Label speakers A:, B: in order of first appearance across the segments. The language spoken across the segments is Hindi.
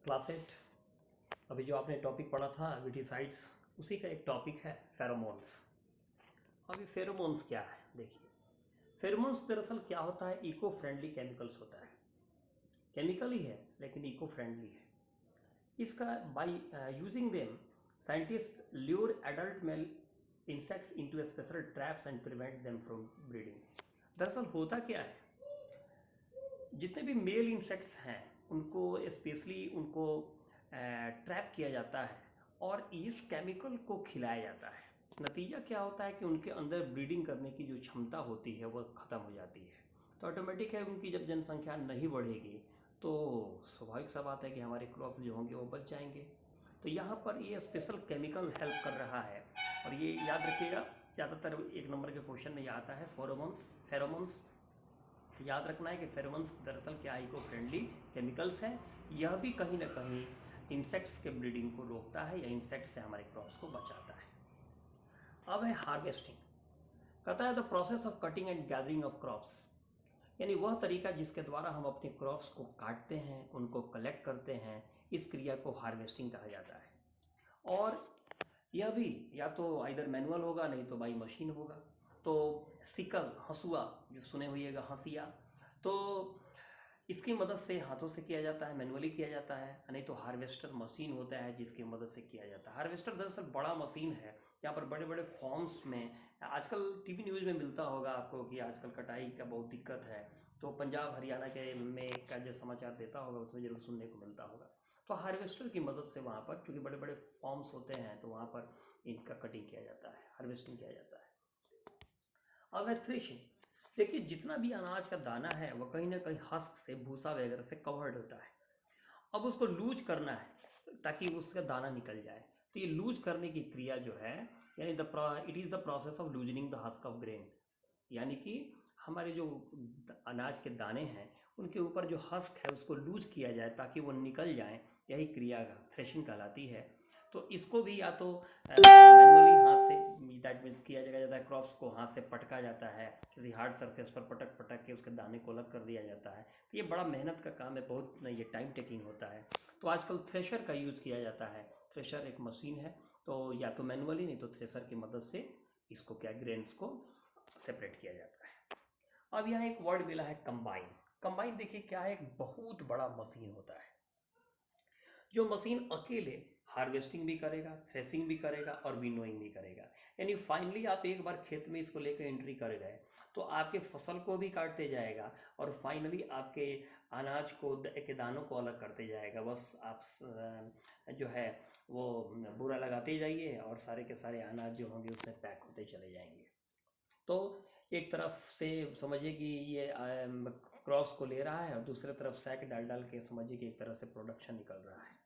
A: क्लास 8। अभी जो आपने टॉपिक पढ़ा था विटिसाइड्स, उसी का एक टॉपिक है फेरोमोन्स। अभी फेरोमोन्स क्या है देखिए। फेरोमोन्स दरअसल क्या होता है, इको फ्रेंडली केमिकल्स होता है। केमिकल ही है लेकिन इको फ्रेंडली है। इसका by using them scientist lure adult mail insects into special traps and prevent them from breeding. दरअसल होता क्या है, जितने भी मेल इंसेक्ट्स हैं उनको स्पेशली उनको ट्रैप किया जाता है और इस केमिकल को खिलाया जाता है। नतीजा क्या होता है कि उनके अंदर ब्रीडिंग करने की जो क्षमता होती है वह ख़त्म हो जाती है। तो ऑटोमेटिक है उनकी जब जनसंख्या नहीं बढ़ेगी तो स्वाभाविक सा बात है कि हमारे क्रॉप्स जो होंगे वो बच जाएंगे। तो यहाँ पर ये स्पेशल केमिकल हेल्प कर रहा है। और ये याद रखिएगा, ज़्यादातर एक नंबर के क्वेश्चन में ये आता है फेरोमोन्स। याद रखना है कि फेरोमोन्स दरअसल क्या इको फ्रेंडली केमिकल्स हैं। यह भी कहीं ना कहीं इंसेक्ट्स के ब्रीडिंग को रोकता है या इंसेक्ट्स से हमारे क्रॉप्स को बचाता है। अब है हार्वेस्टिंग। कहता है the process of cutting and gathering of crops, यानी वह तरीका जिसके द्वारा हम अपने क्रॉप्स को काटते हैं, उनको कलेक्ट करते हैं, इस क्रिया को हार्वेस्टिंग कहा जाता है। और यह भी या तो आइदर मैनुअल होगा नहीं तो बाई मशीन होगा। तो सिकल, हंसुआ जो सुने होइएगा, हंसिया, तो इसकी मदद से हाथों से किया जाता है, मैनुअली किया जाता है। नहीं तो हार्वेस्टर मशीन होता है जिसकी मदद से किया जाता है। हार्वेस्टर दरअसल बड़ा मशीन है, यहाँ पर बड़े बड़े फॉर्म्स में आजकल टीवी न्यूज़ में मिलता होगा आपको कि आजकल कटाई का बहुत दिक्कत है। तो पंजाब हरियाणा के में का जो समाचार देता होगा उसमें जरूर सुनने को मिलता होगा। तो हार्वेस्टर की मदद से वहाँ पर, क्योंकि बड़े बड़े फॉर्म्स होते हैं, तो वहाँ पर इनका कटिंग किया जाता है, हार्वेस्टिंग किया जाता है। अब है थ्रेशिंग। देखिए जितना भी अनाज का दाना है वह कहीं ना कहीं हस्क से, भूसा वगैरह से कवर्ड होता है। अब उसको लूज करना है ताकि उसका दाना निकल जाए। तो ये लूज करने की क्रिया जो है, यानी it is the process of loosening the husk of grain. यानी कि हमारे जो अनाज के दाने हैं उनके ऊपर जो हस्क है उसको लूज किया जाए ताकि वो निकल जाए। यही क्रिया थ्रेशिंग कहलाती है। तो इसको भी या तो मैनुअली हाथ से, दैट मीन्स किया जाता है, क्रॉप्स को हाथ से पटका जाता है, किसी हार्ड सरफेस पर पटक पटक के उसके दाने को अलग कर दिया जाता है। तो ये बड़ा मेहनत का काम है, बहुत ये टाइम टेकिंग होता है। तो आजकल थ्रेशर का यूज़ किया जाता है। थ्रेशर एक मशीन है, तो या तो मैनुअली नहीं तो थ्रेशर की मदद से इसको क्या, ग्रेन्स को सेपरेट किया जाता है। अब यहाँ एक वर्ड मिला है कंबाइन। कंबाइन देखिए क्या है, एक बहुत बड़ा मशीन होता है जो मशीन अकेले हार्वेस्टिंग भी करेगा, थ्रेसिंग भी करेगा और विनोइंग भी करेगा। यानी फाइनली आप एक बार खेत में इसको लेकर एंट्री कर गए तो आपके फसल को भी काटते जाएगा और फाइनली आपके अनाज को के दानों को अलग करते जाएगा। बस आप जो है वो बुरा लगाते जाइए और सारे के सारे अनाज जो होंगे उसमें पैक होते चले जाएंगे। तो एक तरफ से समझिए कि ये क्रॉस को ले रहा है और दूसरी तरफ सैक डाल डाल के समझिए कि एक तरह से प्रोडक्शन निकल रहा है।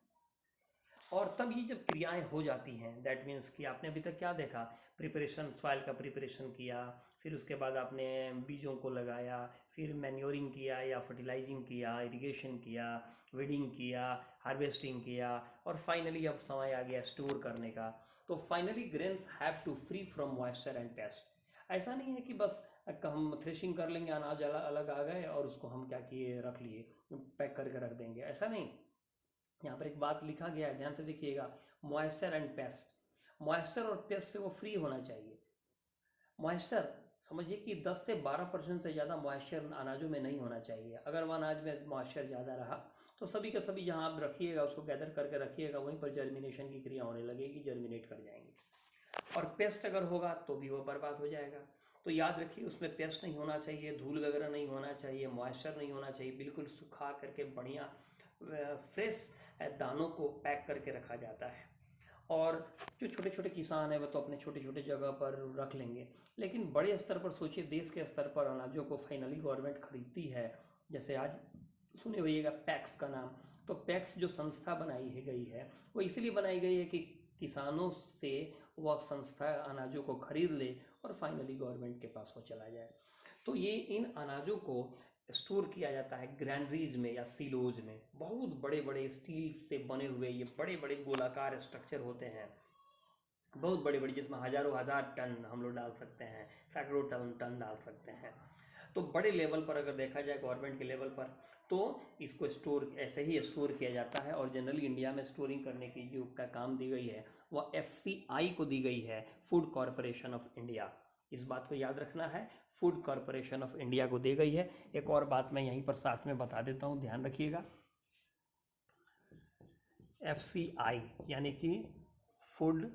A: और तब ये जब क्रियाएं हो जाती हैं, दैट मीन्स कि आपने अभी तक क्या देखा, प्रिपरेशन, सॉइल का प्रिपरेशन किया, फिर उसके बाद आपने बीजों को लगाया, फिर मैन्योरिंग किया या फर्टिलाइजिंग किया, इरिगेशन किया, वीडिंग किया, हार्वेस्टिंग किया, और फाइनली अब समय आ गया स्टोर करने का। तो finally grains have to free from moisture and pest. ऐसा नहीं है कि बस हम थ्रेशिंग कर लेंगे, अनाज अलग अलग आ गए और उसको हम क्या किए, रख लिए, पैक करके रख देंगे, ऐसा नहीं। यहाँ पर एक बात लिखा गया है, ध्यान से देखिएगा, मॉइस्चर एंड पेस्ट। मॉइस्चर और पेस्ट से वो फ्री होना चाहिए। मॉइस्चर समझिए कि 10 से 12% से ज़्यादा मॉइस्चर अनाजों में नहीं होना चाहिए। अगर वह अनाज में मॉइस्चर ज़्यादा रहा तो सभी के सभी जहाँ आप रखिएगा उसको गैदर करके रखिएगा, वहीं पर जर्मिनेशन की क्रिया होने लगेगी, जर्मिनेट कर जाएंगे। और पेस्ट अगर होगा तो भी वो बर्बाद हो जाएगा। तो याद रखिए उसमें पेस्ट नहीं होना चाहिए, धूल वगैरह नहीं होना चाहिए, मॉइस्चर नहीं होना चाहिए, बिल्कुल सुखा करके बढ़िया फ्रेश दानों को पैक करके रखा जाता है। और जो छोटे छोटे किसान हैं वो तो अपने छोटे छोटे जगह पर रख लेंगे, लेकिन बड़े स्तर पर सोचिए, देश के स्तर पर अनाजों को फाइनली गवर्नमेंट खरीदती है। जैसे आज सुने होइएगा पैक्स का नाम। तो पैक्स जो संस्था बनाई है गई है वो इसलिए बनाई गई है कि किसानों से वह संस्था अनाजों को खरीद ले और फाइनली गवर्नमेंट के पास वो चला जाए। तो ये इन अनाजों को स्टोर किया जाता है ग्रैंडरीज में या सीलोज में। बहुत बड़े बड़े स्टील से बने हुए ये बड़े बड़े गोलाकार स्ट्रक्चर होते हैं, बहुत बड़े बड़े, जिसमें हजारों हजार टन हम लोग डाल सकते हैं, सैकड़ों टन टन डाल सकते हैं। तो बड़े लेवल पर अगर देखा जाए गवर्नमेंट के लेवल पर, तो इसको स्टोर ऐसे ही स्टोर किया जाता है। और जनरली इंडिया में स्टोरिंग करने की जो का काम दी गई है वह FCI को दी गई है, फूड कॉरपोरेशन ऑफ इंडिया। इस बात को याद रखना है, फूड कॉरपोरेशन ऑफ इंडिया को दी गई है। एक और बात मैं यहीं पर साथ में बता देता हूँ, ध्यान रखिएगा। FCI यानी कि फूड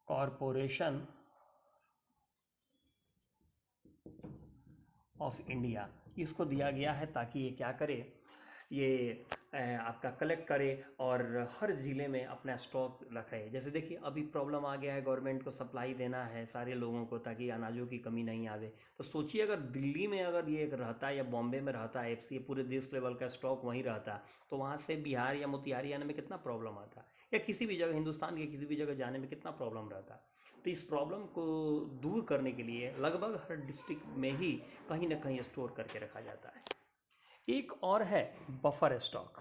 A: कॉरपोरेशन ऑफ इंडिया, इसको दिया गया है ताकि ये क्या करे, ये आपका कलेक्ट करे और हर ज़िले में अपना स्टॉक रखे। जैसे देखिए अभी प्रॉब्लम आ गया है, गवर्नमेंट को सप्लाई देना है सारे लोगों को ताकि अनाजों की कमी नहीं आवे। तो सोचिए अगर दिल्ली में अगर ये रहता या बॉम्बे में रहता FCI, पूरे देश लेवल का स्टॉक वहीं रहता, तो वहाँ से बिहार या मोतिहारी आने में कितना प्रॉब्लम आता, या किसी भी जगह हिंदुस्तान के किसी भी जगह जाने में कितना प्रॉब्लम रहता। तो इस प्रॉब्लम को दूर करने के लिए लगभग हर डिस्ट्रिक्ट में ही कहीं ना कहीं स्टोर करके रखा जाता है। एक और है बफर स्टॉक।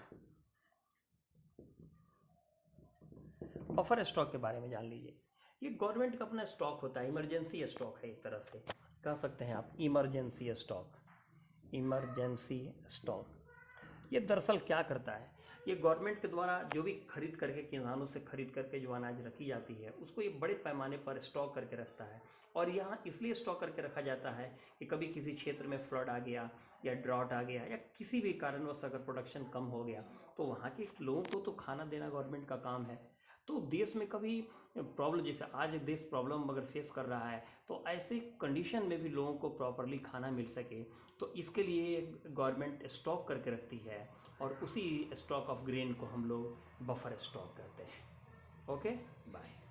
A: बफर स्टॉक के बारे में जान लीजिए। ये गवर्नमेंट का अपना स्टॉक होता है, इमरजेंसी स्टॉक है, एक तरह से कह सकते हैं आप इमरजेंसी स्टॉक। इमरजेंसी स्टॉक ये दरअसल क्या करता है, ये गवर्नमेंट के द्वारा जो भी खरीद करके, किसानों से खरीद करके जो अनाज रखी जाती है उसको ये बड़े पैमाने पर स्टॉक करके रखता है। और यहाँ इसलिए स्टॉक करके रखा जाता है कि कभी किसी क्षेत्र में फ्लड आ गया या ड्रॉट आ गया या किसी भी कारणवश अगर प्रोडक्शन कम हो गया, तो वहाँ के लोगों को तो खाना देना गवर्नमेंट का काम है। तो देश में कभी प्रॉब्लम, जैसे आज देश प्रॉब्लम अगर फेस कर रहा है, तो ऐसे कंडीशन में भी लोगों को प्रॉपरली खाना मिल सके, तो इसके लिए गवर्नमेंट स्टॉक करके रखती है। और उसी स्टॉक ऑफ ग्रेन को हम लोग बफर स्टॉक कहते हैं। Okay, bye.